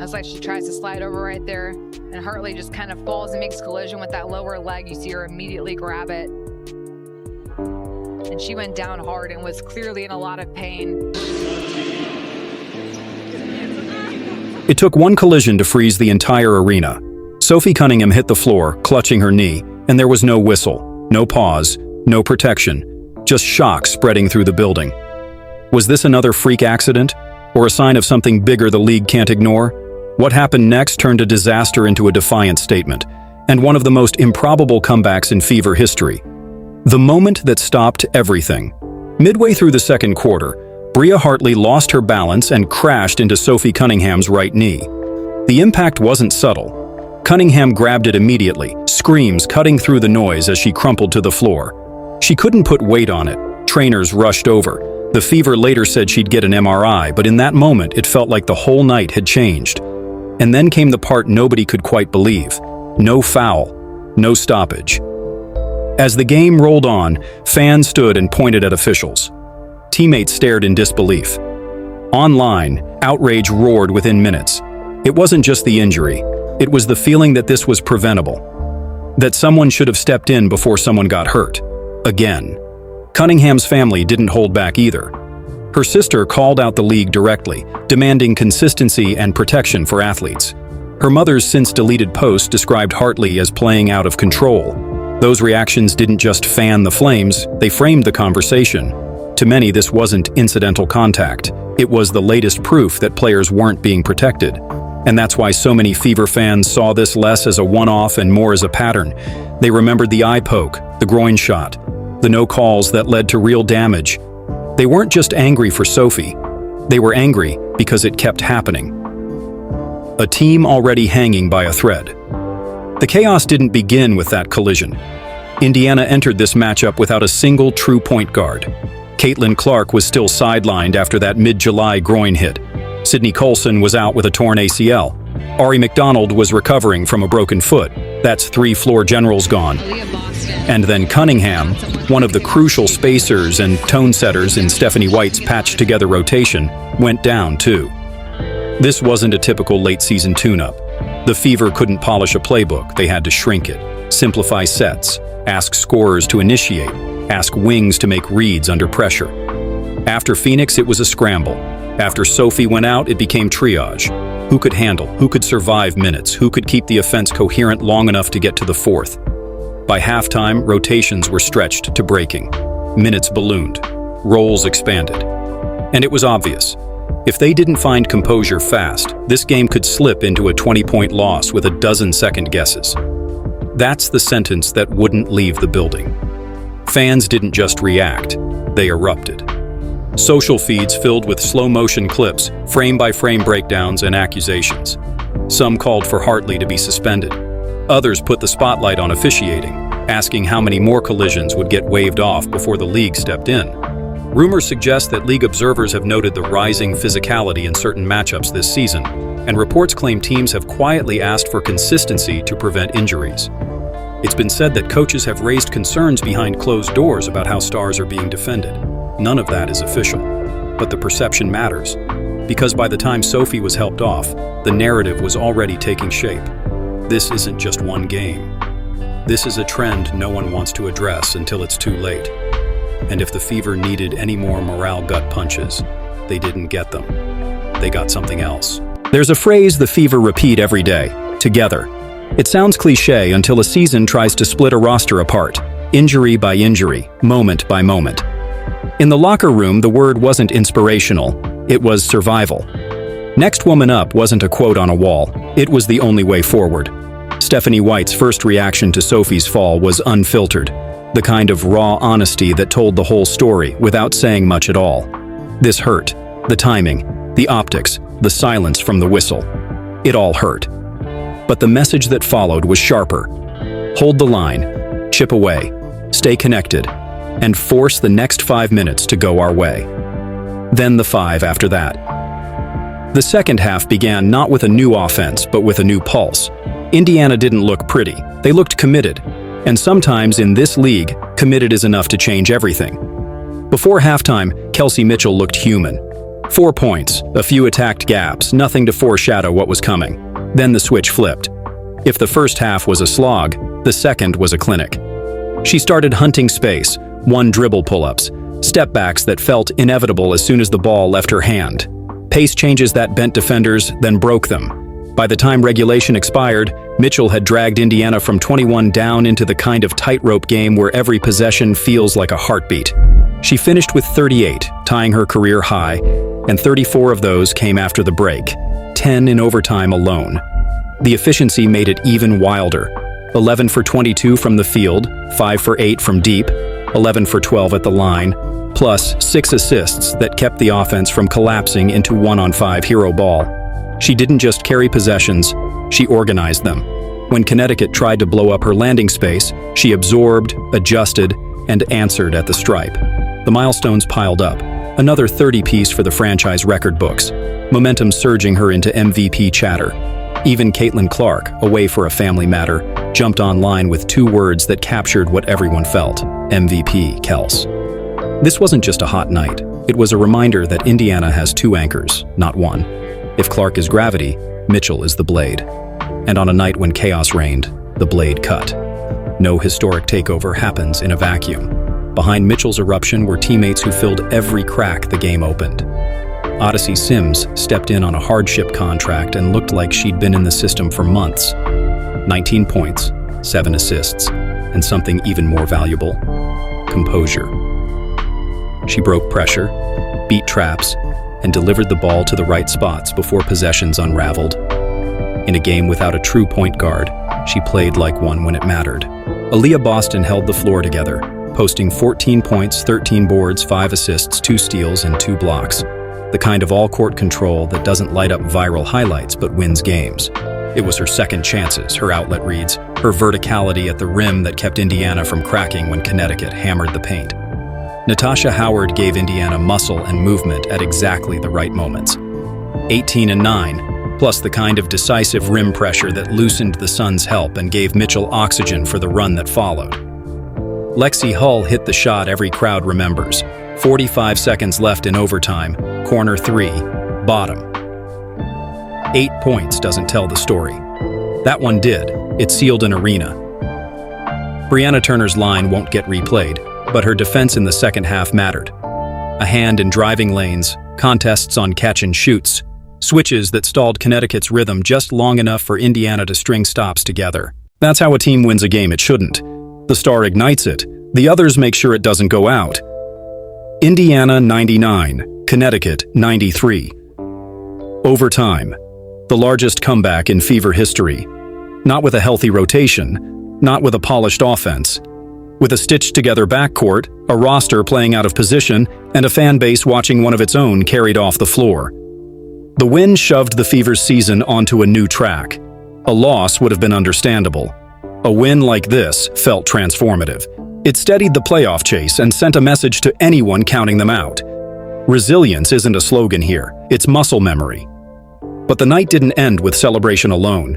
That's like she tries to slide over right there, and Hartley just kind of falls and makes collision with that lower leg. You see her immediately grab it. And she went down hard and was clearly in a lot of pain. It took one collision to freeze the entire arena. Sophie Cunningham hit the floor, clutching her knee, and there was no whistle, no pause, no protection, just shock spreading through the building. Was this another freak accident, or a sign of something bigger the league can't ignore? What happened next turned a disaster into a defiant statement, and one of the most improbable comebacks in Fever history. The moment that stopped everything. Midway through the second quarter, Bria Hartley lost her balance and crashed into Sophie Cunningham's right knee. The impact wasn't subtle. Cunningham grabbed it immediately, screams cutting through the noise as she crumpled to the floor. She couldn't put weight on it. Trainers rushed over. The Fever later said she'd get an MRI, but in that moment it felt like the whole night had changed. And then came the part nobody could quite believe. No foul, no stoppage. As the game rolled on, fans stood and pointed at officials. Teammates stared in disbelief. Online, outrage roared within minutes. It wasn't just the injury. It was the feeling that this was preventable. That someone should have stepped in before someone got hurt. Again. Cunningham's family didn't hold back either. Her sister called out the league directly, demanding consistency and protection for athletes. Her mother's since-deleted post described Hartley as playing out of control. Those reactions didn't just fan the flames, they framed the conversation. To many, this wasn't incidental contact. It was the latest proof that players weren't being protected. And that's why so many Fever fans saw this less as a one-off and more as a pattern. They remembered the eye poke, the groin shot, the no calls that led to real damage. They weren't just angry for Sophie. They were angry because it kept happening. A team already hanging by a thread. The chaos didn't begin with that collision. Indiana entered this matchup without a single true point guard. Caitlin Clark was still sidelined after that mid-July groin hit. Sydney Coulson was out with a torn ACL. Ari McDonald was recovering from a broken foot. That's 3 floor generals gone. Aaliyah Boston. And then Cunningham, one of the crucial spacers and tone setters in Stephanie White's patched-together rotation, went down too. This wasn't a typical late-season tune-up. The Fever couldn't polish a playbook. They had to shrink it, simplify sets, ask scorers to initiate, ask wings to make reads under pressure. After Phoenix, it was a scramble. After Sophie went out, it became triage. Who could handle, who could survive minutes, who could keep the offense coherent long enough to get to the fourth? By halftime, rotations were stretched to breaking. Minutes ballooned. Roles expanded. And it was obvious. If they didn't find composure fast, this game could slip into a 20-point loss with a dozen second guesses. That's the sentence that wouldn't leave the building. Fans didn't just react, they erupted. Social feeds filled with slow-motion clips, frame-by-frame breakdowns and accusations. Some called for Hartley to be suspended. Others put the spotlight on officiating, asking how many more collisions would get waved off before the league stepped in. Rumors suggest that league observers have noted the rising physicality in certain matchups this season, and reports claim teams have quietly asked for consistency to prevent injuries. It's been said that coaches have raised concerns behind closed doors about how stars are being defended. None of that is official, but the perception matters, because by the time Sophie was helped off, the narrative was already taking shape. This isn't just one game. This is a trend no one wants to address until it's too late. And if the Fever needed any more morale gut punches, they didn't get them. They got something else. There's a phrase the Fever repeat every day: together. It sounds cliché until a season tries to split a roster apart, injury by injury, moment by moment. In the locker room, the word wasn't inspirational, it was survival. Next woman up wasn't a quote on a wall, it was the only way forward. Stephanie White's first reaction to Sophie's fall was unfiltered, the kind of raw honesty that told the whole story without saying much at all. This hurt. The timing, the optics, the silence from the whistle. It all hurt. But the message that followed was sharper. Hold the line, chip away, stay connected, and force the next 5 minutes to go our way. Then the 5 after that. The second half began not with a new offense, but with a new pulse. Indiana didn't look pretty. They looked committed. And sometimes in this league, committed is enough to change everything. Before halftime, Kelsey Mitchell looked human. 4 points, a few attacked gaps, nothing to foreshadow what was coming. Then the switch flipped. If the first half was a slog, the second was a clinic. She started hunting space, won dribble pull-ups, step backs that felt inevitable as soon as the ball left her hand. Pace changes that bent defenders, then broke them. By the time regulation expired, Mitchell had dragged Indiana from 21 down into the kind of tightrope game where every possession feels like a heartbeat. She finished with 38, tying her career high, and 34 of those came after the break, 10 in overtime alone. The efficiency made it even wilder. 11 for 22 from the field, 5 for 8 from deep, 11 for 12 at the line, plus 6 assists that kept the offense from collapsing into 1-on-5 hero ball. She didn't just carry possessions, she organized them. When Connecticut tried to blow up her landing space, she absorbed, adjusted, and answered at the stripe. The milestones piled up, another 30-piece for the franchise record books, momentum surging her into MVP chatter. Even Caitlin Clark, away for a family matter, jumped online with 2 words that captured what everyone felt: MVP, Kels. This wasn't just a hot night. It was a reminder that Indiana has 2 anchors, not one. If Clark is gravity, Mitchell is the blade. And on a night when chaos reigned, the blade cut. No historic takeover happens in a vacuum. Behind Mitchell's eruption were teammates who filled every crack the game opened. Odyssey Sims stepped in on a hardship contract and looked like she'd been in the system for months. 19 points, 7 assists, and something even more valuable: composure. She broke pressure, beat traps, and delivered the ball to the right spots before possessions unraveled. In a game without a true point guard, she played like one when it mattered. Aaliyah Boston held the floor together, posting 14 points, 13 boards, 5 assists, 2 steals, and 2 blocks. The kind of all-court control that doesn't light up viral highlights but wins games. It was her second chances, her outlet reads, her verticality at the rim that kept Indiana from cracking when Connecticut hammered the paint. Natasha Howard gave Indiana muscle and movement at exactly the right moments. 18 and 9, plus the kind of decisive rim pressure that loosened the Suns' help and gave Mitchell oxygen for the run that followed. Lexie Hull hit the shot every crowd remembers. 45 seconds left in overtime, corner 3, bottom. 8 points doesn't tell the story. That one did. It sealed an arena. Brianna Turner's line won't get replayed, but her defense in the second half mattered. A hand in driving lanes, contests on catch and shoots, switches that stalled Connecticut's rhythm just long enough for Indiana to string stops together. That's how a team wins a game it shouldn't. The star ignites it, the others make sure it doesn't go out. Indiana 99, Connecticut 93. Overtime, the largest comeback in Fever history. Not with a healthy rotation, not with a polished offense. With a stitched-together backcourt, a roster playing out of position, and a fan base watching one of its own carried off the floor. The win shoved the Fever's season onto a new track. A loss would have been understandable. A win like this felt transformative. It steadied the playoff chase and sent a message to anyone counting them out. Resilience isn't a slogan here, it's muscle memory. But the night didn't end with celebration alone.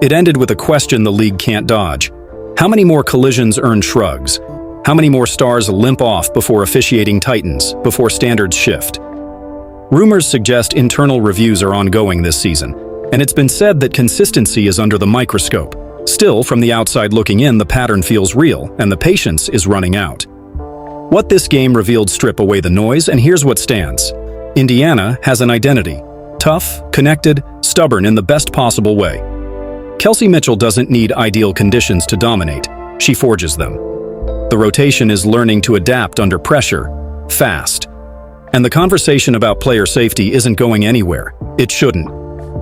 It ended with a question the league can't dodge. How many more collisions earn shrugs? How many more stars limp off before officiating tightens, before standards shift? Rumors suggest internal reviews are ongoing this season, and it's been said that consistency is under the microscope. Still, from the outside looking in, the pattern feels real, and the patience is running out. What this game revealed strip away the noise, and here's what stands. Indiana has an identity. Tough, connected, stubborn in the best possible way. Kelsey Mitchell doesn't need ideal conditions to dominate. She forges them. The rotation is learning to adapt under pressure, fast. And the conversation about player safety isn't going anywhere. It shouldn't.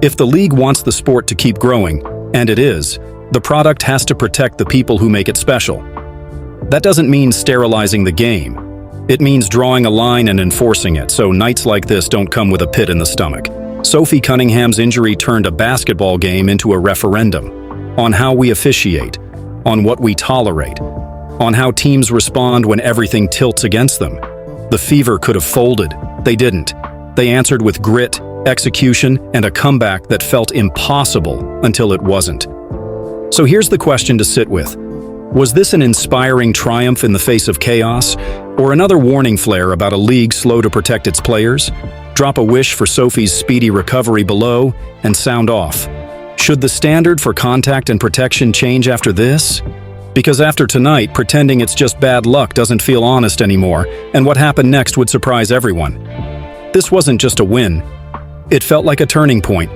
If the league wants the sport to keep growing, and it is, the product has to protect the people who make it special. That doesn't mean sterilizing the game. It means drawing a line and enforcing it, so nights like this don't come with a pit in the stomach. Sophie Cunningham's injury turned a basketball game into a referendum on how we officiate, on what we tolerate, on how teams respond when everything tilts against them. The Fever could have folded. They didn't. They answered with grit, execution, and a comeback that felt impossible until it wasn't. So here's the question to sit with. Was this an inspiring triumph in the face of chaos, or another warning flare about a league slow to protect its players? Drop drop a wish for Sophie's speedy recovery below, and sound off. Should the standard for contact and protection change after this? Because after tonight, pretending it's just bad luck doesn't feel honest anymore, and what happened next would surprise everyone. This wasn't just a win. It felt like a turning point.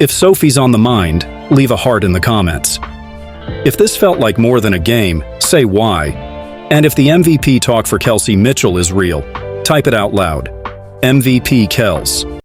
If Sophie's on the mind, leave a heart in the comments. If this felt like more than a game, say why. And if the MVP talk for Kelsey Mitchell is real, type it out loud. MVP Kels.